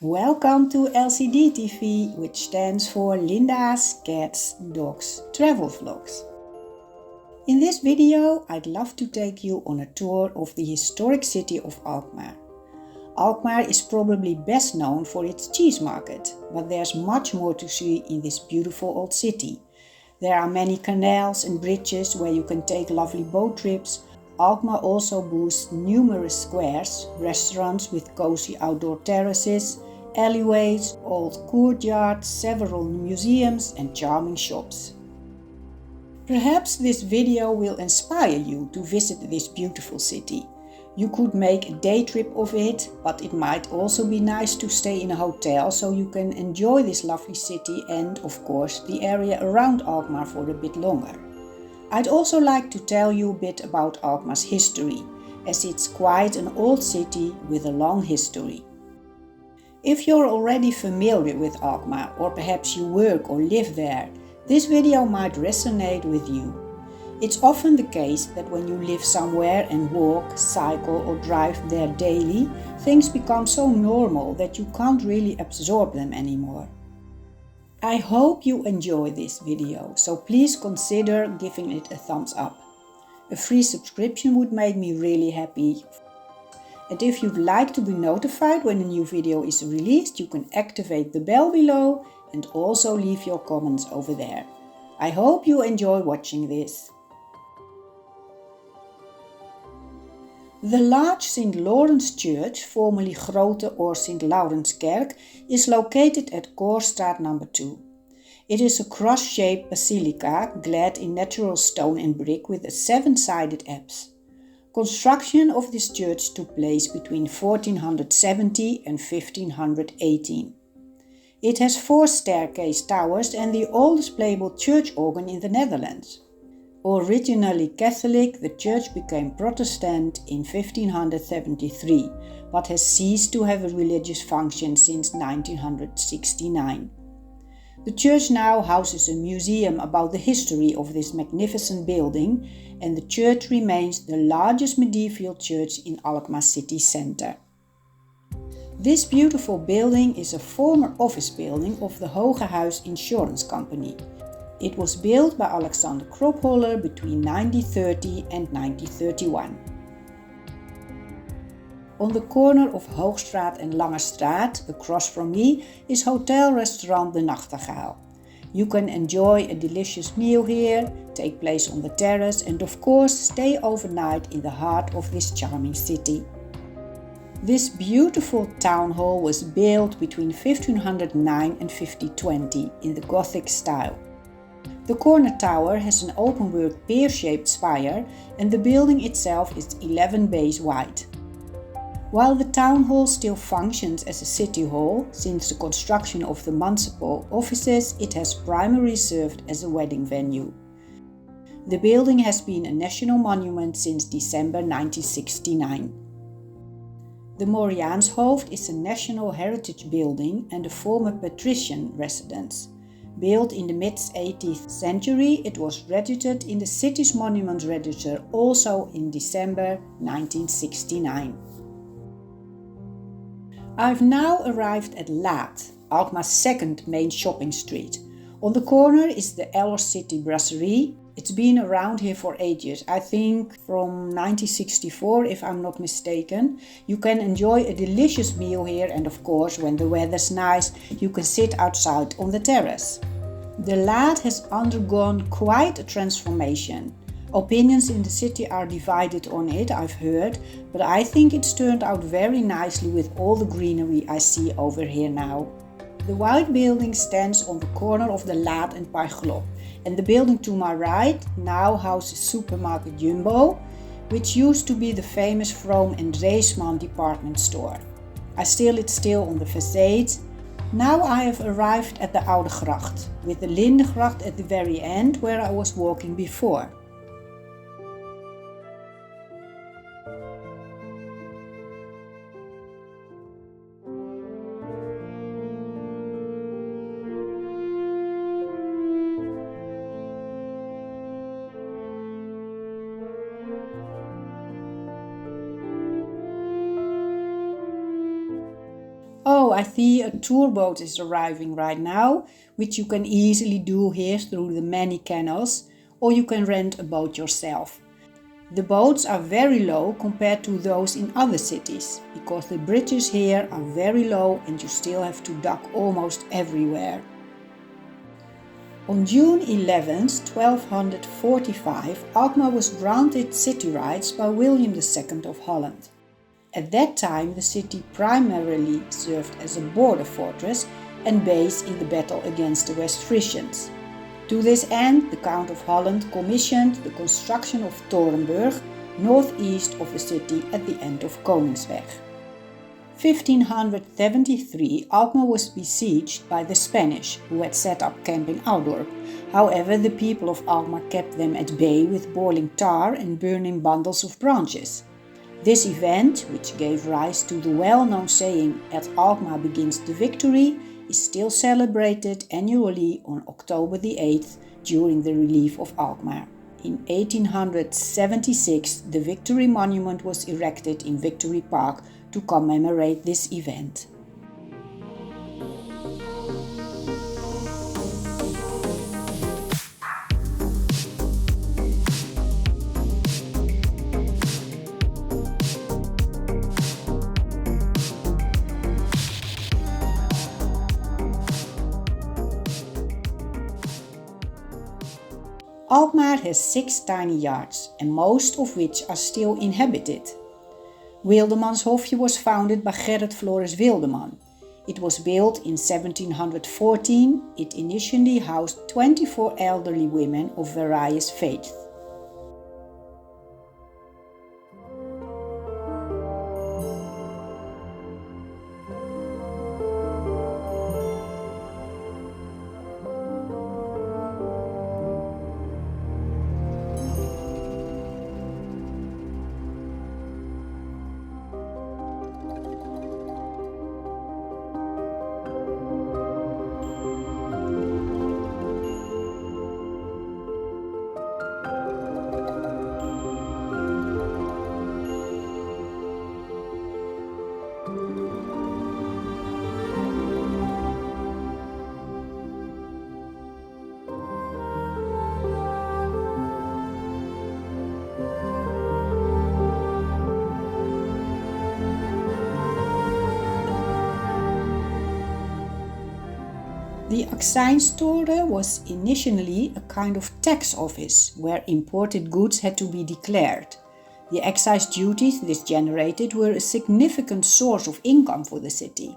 Welcome to LCD TV, which stands for Linda's Cats Dogs Travel Vlogs. In this video, I'd love to take you on a tour of the historic city of Alkmaar. Alkmaar is probably best known for its cheese market, but there's much more to see in this beautiful old city. There are many canals and bridges where you can take lovely boat trips. Alkmaar also boasts numerous squares, restaurants with cozy outdoor terraces, alleyways, old courtyards, several museums and charming shops. Perhaps this video will inspire you to visit this beautiful city. You could make a day trip of it, but it might also be nice to stay in a hotel so you can enjoy this lovely city and, of course, the area around Alkmaar for a bit longer. I'd also like to tell you a bit about Alkmaar's history, as it's quite an old city with a long history. If you're already familiar with Alkmaar, or perhaps you work or live there, this video might resonate with you. It's often the case that when you live somewhere and walk, cycle or drive there daily, things become so normal that you can't really absorb them anymore. I hope you enjoy this video, so please consider giving it a thumbs up. A free subscription would make me really happy. And if you'd like to be notified when a new video is released, you can activate the bell below and also leave your comments over there. I hope you enjoy watching this. The large St. Lawrence Church, formerly Grote or St. Laurenskerk, is located at Koorstraat number 2. It is a cross-shaped basilica clad in natural stone and brick with a 7-sided apse. Construction of this church took place between 1470 and 1518. It has 4 staircase towers and the oldest playable church organ in the Netherlands. Originally Catholic, the church became Protestant in 1573, but has ceased to have a religious function since 1969. The church now houses a museum about the history of this magnificent building, and the church remains the largest medieval church in Alkmaar city centre. This beautiful building is a former office building of the Hogehuis Insurance Company. It was built by Alexander Kropholler between 1930 and 1931. On the corner of Hoogstraat and Langestraat, across from me, is hotel-restaurant De Nachtegaal. You can enjoy a delicious meal here, take place on the terrace and of course stay overnight in the heart of this charming city. This beautiful town hall was built between 1509 and 1520 in the Gothic style. The corner tower has an open-work pear-shaped spire and the building itself is 11 bays wide. While the town hall still functions as a city hall, since the construction of the municipal offices, it has primarily served as a wedding venue. The building has been a national monument since December 1969. The Moriaanshoofd is a national heritage building and a former patrician residence. Built in the mid-18th century, it was registered in the city's monuments register also in December 1969. I've now arrived at Laat, Alkmaar's second main shopping street. On the corner is the Eller City Brasserie. It's been around here for ages, I think from 1964 if I'm not mistaken. You can enjoy a delicious meal here and of course when the weather's nice you can sit outside on the terrace. The Laat has undergone quite a transformation. Opinions in the city are divided on it, I've heard, but I think it's turned out very nicely with all the greenery I see over here now. The white building stands on the corner of the Laat and Parkglop, and the building to my right now houses supermarket Jumbo, which used to be the famous Vroom and Dreesman department store. I still on the facade. Now I have arrived at the Oude Gracht, with the Lindegracht at the very end where I was walking before. I see a tour boat is arriving right now, which you can easily do here through the many canals, or you can rent a boat yourself. The boats are very low compared to those in other cities, because the bridges here are very low and you still have to duck almost everywhere. On June 11, 1245, Alkmaar was granted city rights by William II of Holland. At that time, the city primarily served as a border fortress and base in the battle against the West Frisians. To this end, the Count of Holland commissioned the construction of Torenburg, northeast of the city at the end of Koningsweg. 1573, Alkmaar was besieged by the Spanish, who had set up camp in Ouddorp. However, the people of Alkmaar kept them at bay with boiling tar and burning bundles of branches. This event, which gave rise to the well-known saying "At Alkmaar begins the victory," is still celebrated annually on October the 8th during the relief of Alkmaar. In 1876, the Victory Monument was erected in Victory Park to commemorate this event. Alkmaar has 6 tiny yards, and most of which are still inhabited. Wildemanshoffje was founded by Gerrit Floris Wildeman. It was built in 1714. It initially housed 24 elderly women of various faiths. The Accijnstore was initially a kind of tax office where imported goods had to be declared. The excise duties this generated were a significant source of income for the city.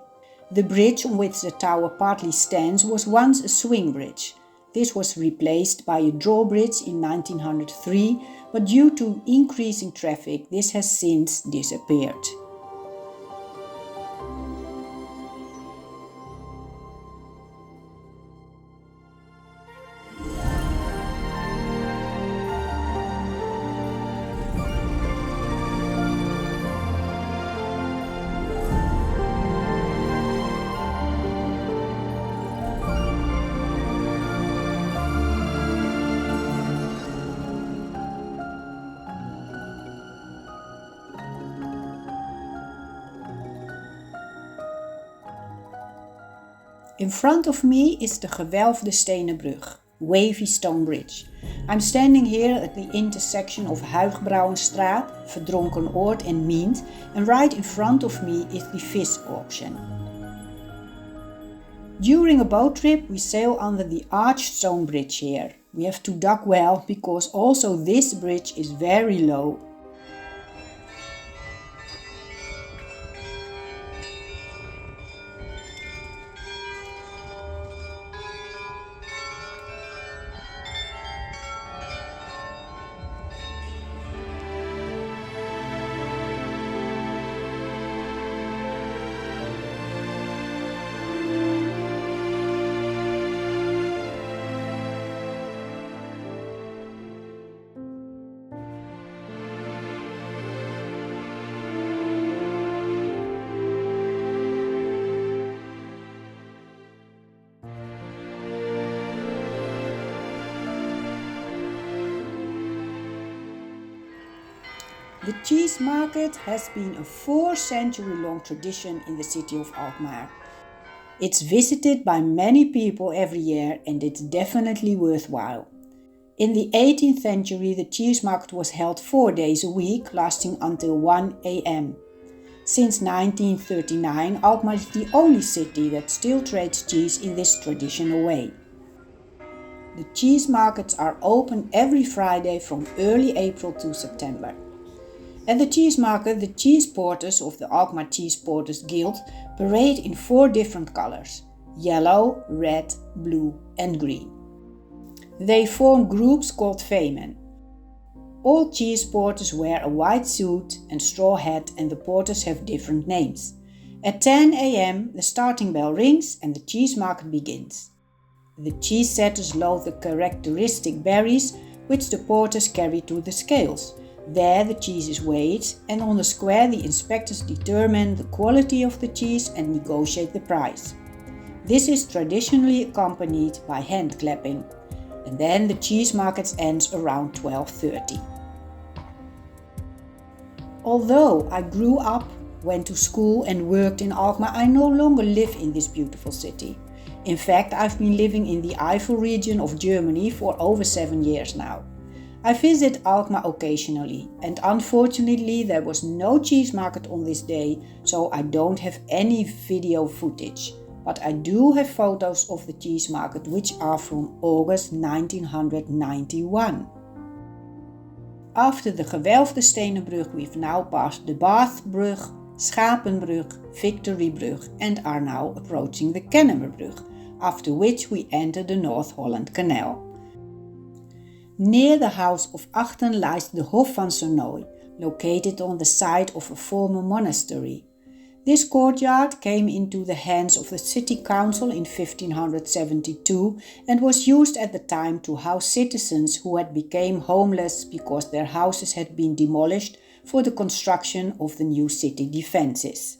The bridge on which the tower partly stands was once a swing bridge. This was replaced by a drawbridge in 1903, but due to increasing traffic, this has since disappeared. In front of me is the gewelfde stenen brug, Wavy Stone Bridge. I'm standing here at the intersection of Huigbrouwenstraat, Verdronken Oord and Mient, and right in front of me is the fish auction. During a boat trip we sail under the arched stone bridge here. We have to duck well because also this bridge is very low. The cheese market has been a 4-century-long tradition in the city of Alkmaar. It's visited by many people every year and it's definitely worthwhile. In the 18th century, the cheese market was held 4 days a week, lasting until 1 a.m. Since 1939, Alkmaar is the only city that still trades cheese in this traditional way. The cheese markets are open every Friday from early April to September. At the cheese market, the cheese porters of the Alkmaar Cheese Porters Guild parade in 4 different colors: yellow, red, blue and green. They form groups called veemen. All cheese porters wear a white suit and straw hat and the porters have different names. At 10 a.m. the starting bell rings and the cheese market begins. The cheese setters load the characteristic berries which the porters carry to the scales. There the cheese is weighed and on the square the inspectors determine the quality of the cheese and negotiate the price. This is traditionally accompanied by hand clapping, and then the cheese market ends around 12:30. Although I grew up, went to school and worked in Alkmaar, I no longer live in this beautiful city. In fact, I've been living in the Eifel region of Germany for over 7 years now. I visit Alkmaar occasionally and unfortunately there was no cheese market on this day, so I don't have any video footage. But I do have photos of the cheese market which are from August 1991. After the Gewelfde Stenen Brug, we've now passed the Bathbrug, Schapenbrug, Victorybrug and are now approaching the Kennemerbrug, after which we enter the North Holland Canal. Near the house of Achten lies the Hof van Sonoy, located on the site of a former monastery. This courtyard came into the hands of the city council in 1572 and was used at the time to house citizens who had become homeless because their houses had been demolished for the construction of the new city defences.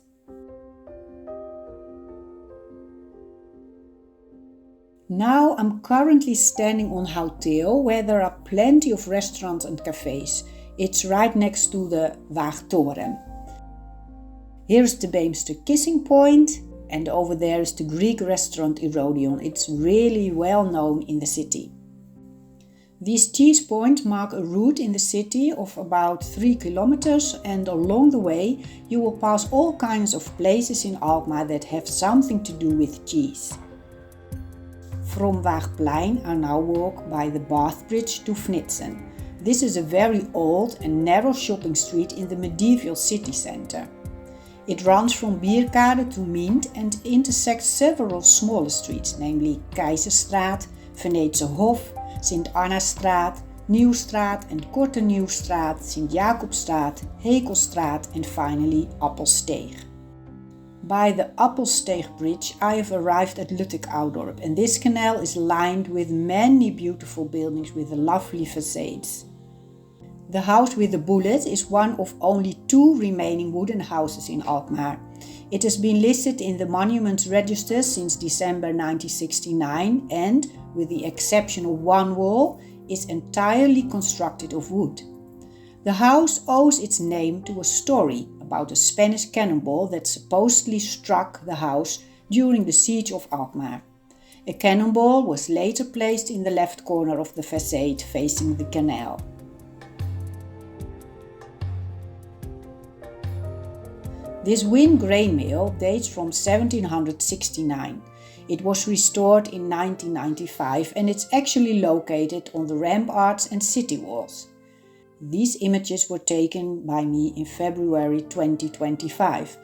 Now I'm currently standing on Houtteel, where there are plenty of restaurants and cafes. It's right next to the Waagtoren. Here's the Beemster Kissing Point and over there is the Greek restaurant Erodion. It's really well known in the city. These cheese points mark a route in the city of about 3 kilometers and along the way you will pass all kinds of places in Alkmaar that have something to do with cheese. From Waagplein I now walk by the Bath Bridge to Vnitsen. This is a very old and narrow shopping street in the medieval city centre. It runs from Bierkade to Mint and intersects several smaller streets, namely Keizerstraat, Venetse Hof, Sint Annastraat, Nieuwstraat and Korte Nieuwstraat, Sint Jacobstraat, Hekelstraat and finally Appelsteeg. By the Appelsteeg Bridge I have arrived at Luttik-Oudorp and this canal is lined with many beautiful buildings with lovely facades. The house with the bullet is one of only 2 remaining wooden houses in Alkmaar. It has been listed in the Monuments Register since December 1969 and, with the exception of one wall, is entirely constructed of wood. The house owes its name to a story about a Spanish cannonball that supposedly struck the house during the siege of Alkmaar. A cannonball was later placed in the left corner of the facade facing the canal. This Win grain mill dates from 1769. It was restored in 1995 and it's actually located on the ramparts and city walls. These images were taken by me in February 2025.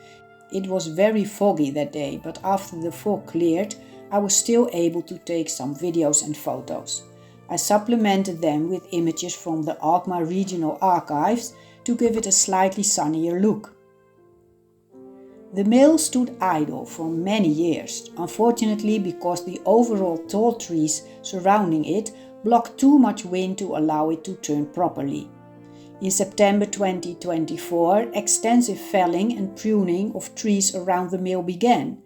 It was very foggy that day, but after the fog cleared, I was still able to take some videos and photos. I supplemented them with images from the Alkmaar Regional Archives to give it a slightly sunnier look. The mill stood idle for many years, unfortunately because the overall tall trees surrounding it blocked too much wind to allow it to turn properly. In September 2024, extensive felling and pruning of trees around the mill began.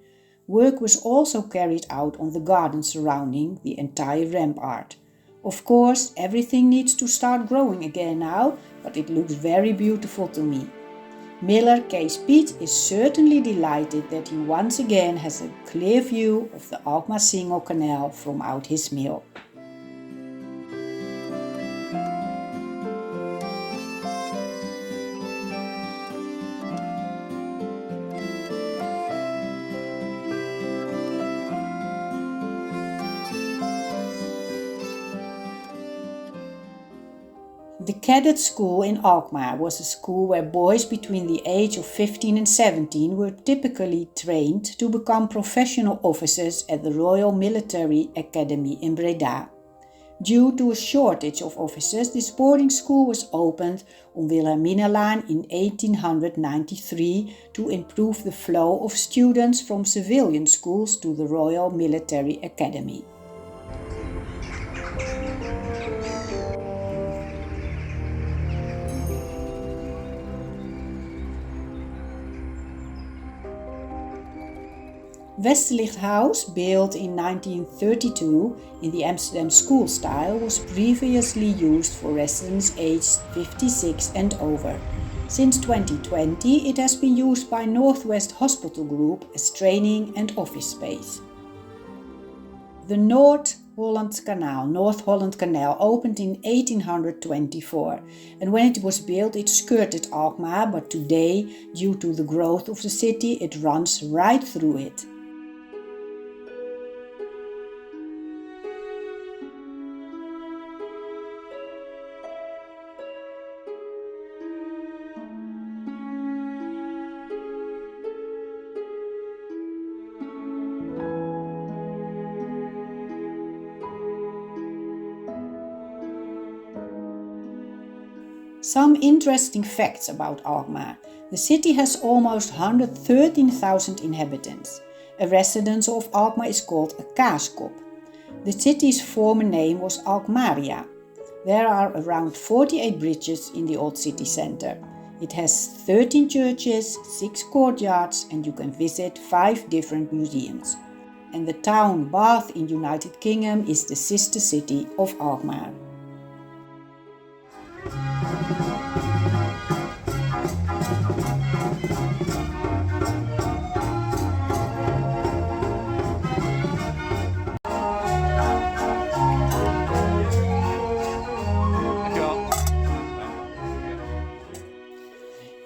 Work was also carried out on the garden surrounding the entire rampart. Of course, everything needs to start growing again now, but it looks very beautiful to me. Miller Kees Piet is certainly delighted that he once again has a clear view of the Alkmaar-Singel Canal from out his mill. The Cadet School in Alkmaar was a school where boys between the age of 15 and 17 were typically trained to become professional officers at the Royal Military Academy in Breda. Due to a shortage of officers, this boarding school was opened on Wilhelminalaan in 1893 to improve the flow of students from civilian schools to the Royal Military Academy. Westerlicht House, built in 1932 in the Amsterdam school style, was previously used for residents aged 56 and over. Since 2020, it has been used by Northwest Hospital Group as training and office space. The North Holland Canal opened in 1824, and when it was built it skirted Alkmaar, but today, due to the growth of the city, it runs right through it. Some interesting facts about Alkmaar. The city has almost 113,000 inhabitants. A residence of Alkmaar is called a kaaskop. The city's former name was Alkmaria. There are around 48 bridges in the old city centre. It has 13 churches, 6 courtyards, and you can visit 5 different museums. And the town Bath in United Kingdom is the sister city of Alkmaar.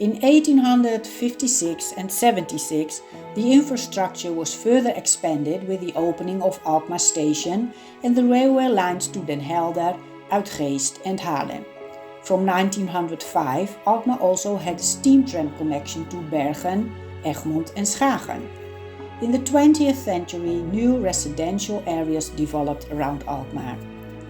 In 1856 and 76, the infrastructure was further expanded with the opening of Alkmaar Station and the railway lines to Den Helder, Uitgeest and Haarlem. From 1905, Alkmaar also had a steam tram connection to Bergen, Egmond and Schagen. In the 20th century, new residential areas developed around Alkmaar.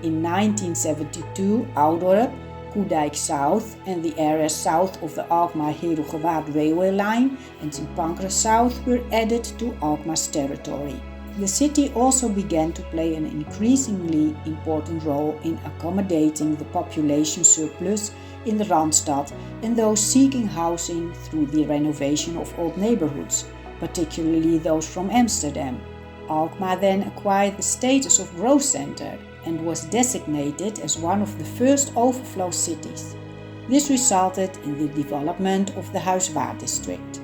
In 1972, Oudorp, Koedijk South and the area south of the Alkmaar-Herugewaard railway line and St. Pancras South were added to Alkmaar's territory. The city also began to play an increasingly important role in accommodating the population surplus in the Randstad and those seeking housing through the renovation of old neighborhoods, particularly those from Amsterdam. Alkmaar then acquired the status of growth center and was designated as one of the first overflow cities. This resulted in the development of the Huiswaard district.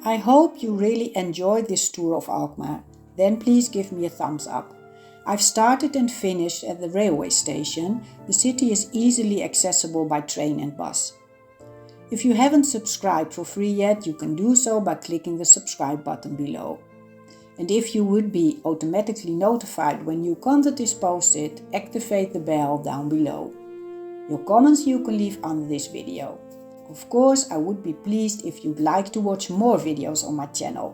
I hope you really enjoyed this tour of Alkmaar. Then please give me a thumbs up. I've started and finished at the railway station. The city is easily accessible by train and bus. If you haven't subscribed for free yet, you can do so by clicking the subscribe button below. And if you would be automatically notified when new content is posted, activate the bell down below. Your comments you can leave under this video. Of course, I would be pleased if you'd like to watch more videos on my channel.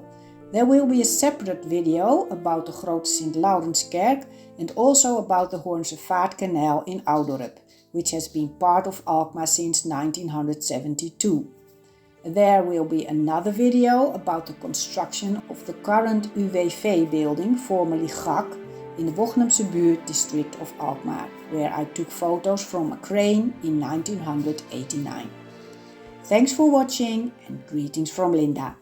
There will be a separate video about the Grote Sint-Laurenskerk and also about the Hoornse Vaart Canal in Oudorp, which has been part of Alkmaar since 1972. There will be another video about the construction of the current UWV building, formerly GAK, in the Wochnumse Buurt district of Alkmaar, where I took photos from a crane in 1989. Thanks for watching and greetings from Linda.